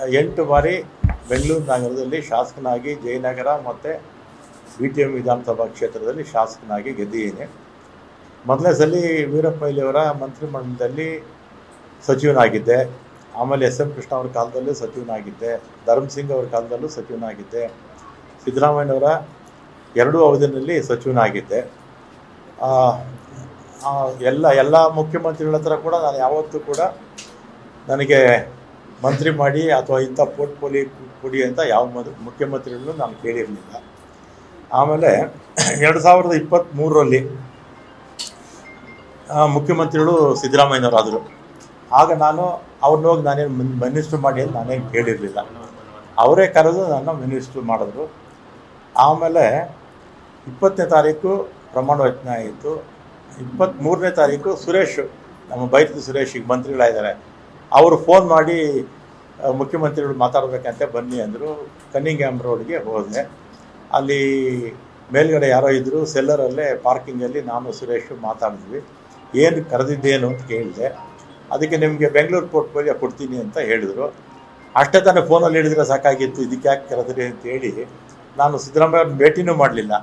8 ಬಾರಿ ಬೆಂಗಳೂರು ನಗರದಲ್ಲಿ ಶಾಸಕನಾಗಿ ಜಯನಗರ ಮತ್ತು BTM ವಿಧಾನಸಭಾ ಕ್ಷೇತ್ರದಲ್ಲಿ ಶಾಸಕನಾಗಿ ಗೆದ್ದಿದ್ದೀನಿ. ಮೊದಲನೇ ಸಲ ವೀರಪ್ಪ ಮೊಯ್ಲಿಯವರ ಮಂತ್ರಿಮಂಡಲದಲ್ಲಿ ಸಚಿವನಾಗಿದ್ದೆ. ಆಮೇಲೆ SM ಕೃಷ್ಣ ಅವ್ರ ಕಾಲದಲ್ಲೂ ಸಚಿವನಾಗಿದ್ದೆ. ಧರ್ಮಸಿಂಗ್ ಅವ್ರ ಕಾಲದಲ್ಲೂ ಸಚಿವನಾಗಿದ್ದೆ. ಸಿದ್ದರಾಮಯ್ಯನವರ 2 ಅವಧಿಯಲ್ಲಿ ಸಚಿವನಾಗಿದ್ದೆ. ಎಲ್ಲ ಮುಖ್ಯಮಂತ್ರಿಗಳ ಹತ್ರ ಕೂಡ ನಾನು ಯಾವತ್ತೂ ಕೂಡ ನನಗೆ ಮಂತ್ರಿ ಮಾಡಿ ಅಥವಾ ಇಂಥ ಪೋರ್ಟ್ಫೋಲಿಯೋ ಕೊಡಿ ಅಂತ ಯಾವ ಮುಖ್ಯಮಂತ್ರಿಗಳನ್ನೂ ನಾನು ಕೇಳಿರಲಿಲ್ಲ. ಆಮೇಲೆ 2023ರಲ್ಲಿ ಮುಖ್ಯಮಂತ್ರಿಗಳು ಸಿದ್ದರಾಮಯ್ಯನವರಾದರು. ಆಗ ನಾನು ಅವ್ರನ್ನ ಹೋಗಿ ನಾನೇನು ಮಿನಿಸ್ಟ್ರು ಮಾಡಿ ಅಂತ ನಾನೇನು ಕೇಳಿರಲಿಲ್ಲ. ಅವರೇ ಕರೆದು ನನ್ನ ಮಿನಿಸ್ಟ್ರು ಮಾಡಿದ್ರು. ಆಮೇಲೆ 20ನೇ ತಾರೀಕು ಪ್ರಮಾಣ ವಚನ ಆಯಿತು. 23ನೇ ತಾರೀಕು ಸುರೇಶ್, ನಮ್ಮ ಬೈರತಿ ಸುರೇಶ್ ಈಗ ಮಂತ್ರಿಗಳಾಗಿದ್ದಾರೆ, ಅವರು ಫೋನ್ ಮಾಡಿ ಮುಖ್ಯಮಂತ್ರಿಗಳು ಮಾತಾಡಬೇಕಂತೆ ಬನ್ನಿ ಅಂದರು. ಕನ್ನಿಂಗ್ಹ್ಯಾಮ್ ರೋಡ್ಗೆ ಹೋದೆ. ಅಲ್ಲಿ ಮೇಲ್ಗಡೆ ಯಾರೋ ಇದ್ದರು, ಸೆಲ್ಲರಲ್ಲೇ ಪಾರ್ಕಿಂಗಲ್ಲಿ ನಾನು ಸುರೇಶ್ ಮಾತಾಡಿದ್ವಿ. ಏನು ಕರೆದಿದ್ದೇನು ಅಂತ ಕೇಳಿದೆ. ಅದಕ್ಕೆ ನಿಮಗೆ ಬೆಂಗಳೂರು ಪೋರ್ಟ್ಫೋಲಿಯೋ ಕೊಡ್ತೀನಿ ಅಂತ ಹೇಳಿದರು. ಅಷ್ಟೇ ತಾನೇ ಫೋನಲ್ಲಿ ಹೇಳಿದರೆ ಸಾಕಾಗಿತ್ತು, ಇದಕ್ಕೆ ಯಾಕೆ ಕರೆದ್ರಿ ಅಂತೇಳಿ ನಾನು ಸಿದ್ದರಾಮಯ್ಯ ಅವ್ರನ್ನ ಭೇಟಿನೂ ಮಾಡಲಿಲ್ಲ.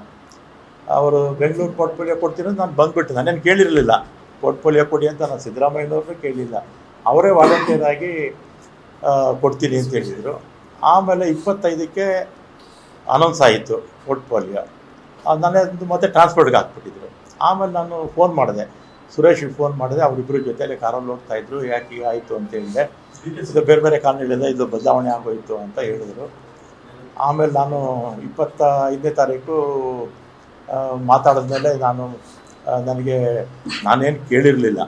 ಅವರು ಬೆಂಗಳೂರು ಪೋರ್ಟ್ಫೋಲಿಯೋ ಕೊಡ್ತೀನಿ ಅಂತ ನಾನು ಬಂದುಬಿಟ್ಟು, ನಾನೇನು ಕೇಳಿರಲಿಲ್ಲ ಪೋರ್ಟ್ಫೋಲಿಯೋ ಕೊಡಿ ಅಂತ. ನಾನು ಸಿದ್ದರಾಮಯ್ಯನವ್ರನ್ನೂ ಕೇಳಲಿಲ್ಲ, ಅವರೇ ವಾಲಂಟಿಯರ್ ಆಗಿ ಕೊಡ್ತೀನಿ ಅಂತ ಹೇಳಿದರು. ಆಮೇಲೆ 25ಕ್ಕೆ ಅನೌನ್ಸ್ ಆಯಿತು ಪೋರ್ಟ್ಫೋಲಿಯೋ. ನಾನೇ ಮತ್ತೆ ಟ್ರಾನ್ಸ್ಪೋರ್ಟ್ಗೆ ಹಾಕ್ಬಿಟ್ಟಿದ್ರು. ಆಮೇಲೆ ನಾನು ಫೋನ್ ಮಾಡಿದೆ, ಸುರೇಶಿಗೆ ಫೋನ್ ಮಾಡಿದೆ. ಅವರಿಬ್ಬರು ಜೊತೆಯಲ್ಲಿ ಕಾರಲ್ಲಿ ಹೋಗ್ತಾಯಿದ್ರು. ಯಾಕೆ ಈಗ ಆಯಿತು ಅಂತ ಹೇಳಿದೆ. ಇದು ಬೇರೆ ಬೇರೆ ಕಾರಣಗಳಿಂದ ಇದು ಬದಲಾವಣೆ ಆಗೋಯಿತು ಅಂತ ಹೇಳಿದರು. ಆಮೇಲೆ ನಾನು 25ನೇ ತಾರೀಕು ಮಾತಾಡಿದ್ಮೇಲೆ ನಾನೇನು ಕೇಳಿರಲಿಲ್ಲ,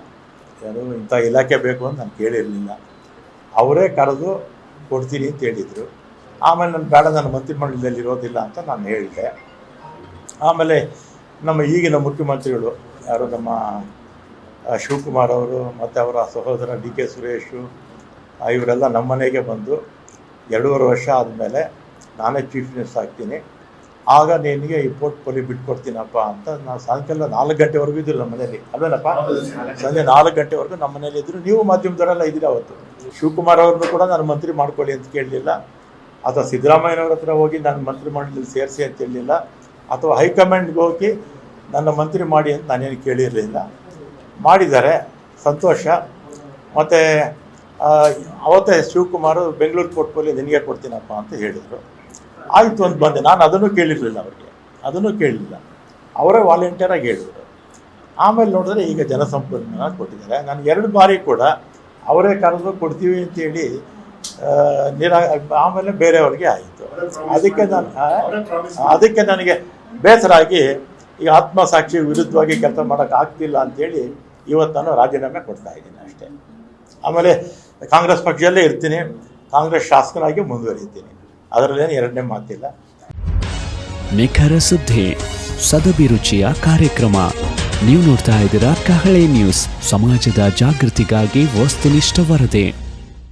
ಯಾರು ಇಂಥ ಇಲಾಖೆ ಬೇಕು ಅಂತ ನಾನು ಕೇಳಿರಲಿಲ್ಲ. ಅವರೇ ಕರೆದು ಕೊಡ್ತೀನಿ ಅಂತ ಹೇಳಿದರು. ಆಮೇಲೆ ನಾನು ಬೇಡ, ನನ್ನ ಮಂತ್ರಿಮಂಡಲದಲ್ಲಿ ಇರೋದಿಲ್ಲ ಅಂತ ನಾನು ಹೇಳಿದೆ. ಆಮೇಲೆ ನಮ್ಮ ಈಗಿನ ಮುಖ್ಯಮಂತ್ರಿಗಳು ಯಾರು, ನಮ್ಮ ಶಿವಕುಮಾರ್ ಅವರು ಮತ್ತು ಅವರ ಸಹೋದರ DK ಸುರೇಶು, ಇವರೆಲ್ಲ ನಮ್ಮ ಮನೆಗೆ ಬಂದು 2.5 ವರ್ಷ ಆದಮೇಲೆ ನಾನೇ ಚೀಫ್ ಮಿನಿಸ್ಟರ್ ಆಗ್ತೀನಿ, ಆಗ ನಿನಗೆ ಈ ಪೋರ್ಟ್ಫೋಲಿಯೋ ಬಿಟ್ಕೊಡ್ತೀನಪ್ಪ ಅಂತ. ನಾವು ಸಾಯಂಕಾಲ 4 ಗಂಟೆವರೆಗೂ ಇದ್ದರು ನಮ್ಮ ಮನೇಲಿ, ಅಲ್ವೇನಪ್ಪ? ಸಂಜೆ 4 ಗಂಟೆವರೆಗೂ ನಮ್ಮ ಮನೇಲಿ ಇದ್ದರು. ನೀವು ಮಾಧ್ಯಮದವರೆಲ್ಲ ಇದ್ದೀರ ಅವತ್ತು. ಶಿವಕುಮಾರ್ ಅವ್ರನ್ನೂ ಕೂಡ ನಾನು ಮಂತ್ರಿ ಮಾಡ್ಕೊಳ್ಳಿ ಅಂತ ಕೇಳಲಿಲ್ಲ, ಅಥವಾ ಸಿದ್ದರಾಮಯ್ಯನವ್ರ ಹತ್ರ ಹೋಗಿ ನನ್ನ ಮಂತ್ರಿಮಂಡಲದಲ್ಲಿ ಸೇರಿಸಿ ಅಂತ ಹೇಳಲಿಲ್ಲ, ಅಥವಾ ಹೈಕಮಾಂಡ್ಗೆ ಹೋಗಿ ನನ್ನ ಮಂತ್ರಿ ಮಾಡಿ ಅಂತ ನಾನೇನು ಕೇಳಿರಲಿಲ್ಲ. ಮಾಡಿದ್ದಾರೆ, ಸಂತೋಷ. ಮತ್ತು ಅವತ್ತೇ ಶಿವಕುಮಾರ್ ಬೆಂಗಳೂರು ಪೋರ್ಟ್ಫೋಲಿಯೋ ನಿನಗೆ ಕೊಡ್ತೀನಪ್ಪ ಅಂತ ಹೇಳಿದರು. ಆಯಿತು ಅಂತ ಬಂದೆ. ನಾನು ಅದನ್ನು ಕೇಳಿರಲಿಲ್ಲ, ಅದನ್ನು ಕೇಳಲಿಲ್ಲ, ಅವರೇ ವಾಲಂಟಿಯರಾಗಿ ಹೇಳಿದರು. ಆಮೇಲೆ ನೋಡಿದ್ರೆ ಈಗ ಜಲಸಂಪನ್ಮೂಲ ಕೊಟ್ಟಿದ್ದಾರೆ. ನಾನು 2 ಬಾರಿ ಕೂಡ ಅವರೇ ಕರೆದು ಕೊಡ್ತೀವಿ ಅಂತೇಳಿ ಆಮೇಲೆ ಬೇರೆಯವ್ರಿಗೆ ಆಯಿತು. ಅದಕ್ಕೆ ನನಗೆ ಬೇಸರ ಆಗಿ ಈಗ ಆತ್ಮಸಾಕ್ಷಿ ವಿರುದ್ಧವಾಗಿ ಕೆಲಸ ಮಾಡೋಕ್ಕಾಗ್ತಿಲ್ಲ ಅಂಥೇಳಿ ಇವತ್ತು ನಾನು ರಾಜೀನಾಮೆ ಕೊಡ್ತಾ ಇದ್ದೀನಿ ಅಷ್ಟೇ. ಆಮೇಲೆ ಕಾಂಗ್ರೆಸ್ ಪಕ್ಷದಲ್ಲೇ ಇರ್ತೀನಿ, ಕಾಂಗ್ರೆಸ್ ಶಾಸಕನಾಗಿ ಮುಂದುವರಿತೀನಿ, ಅದರಲ್ಲೇನು ಎರಡನೇ ಮಾತಿಲ್ಲ. ನಿಖರ ಸುದ್ದಿ, ಸದಭಿರುಚಿಯ ಕಾರ್ಯಕ್ರಮ. ನೀವು ನೋಡ್ತಾ ಇದ್ದೀರಾ ಕಹಳೆ ನ್ಯೂಸ್, ಸಮಾಜದ ಜಾಗೃತಿಗಾಗಿ ವಸ್ತುನಿಷ್ಠ ವರದಿ.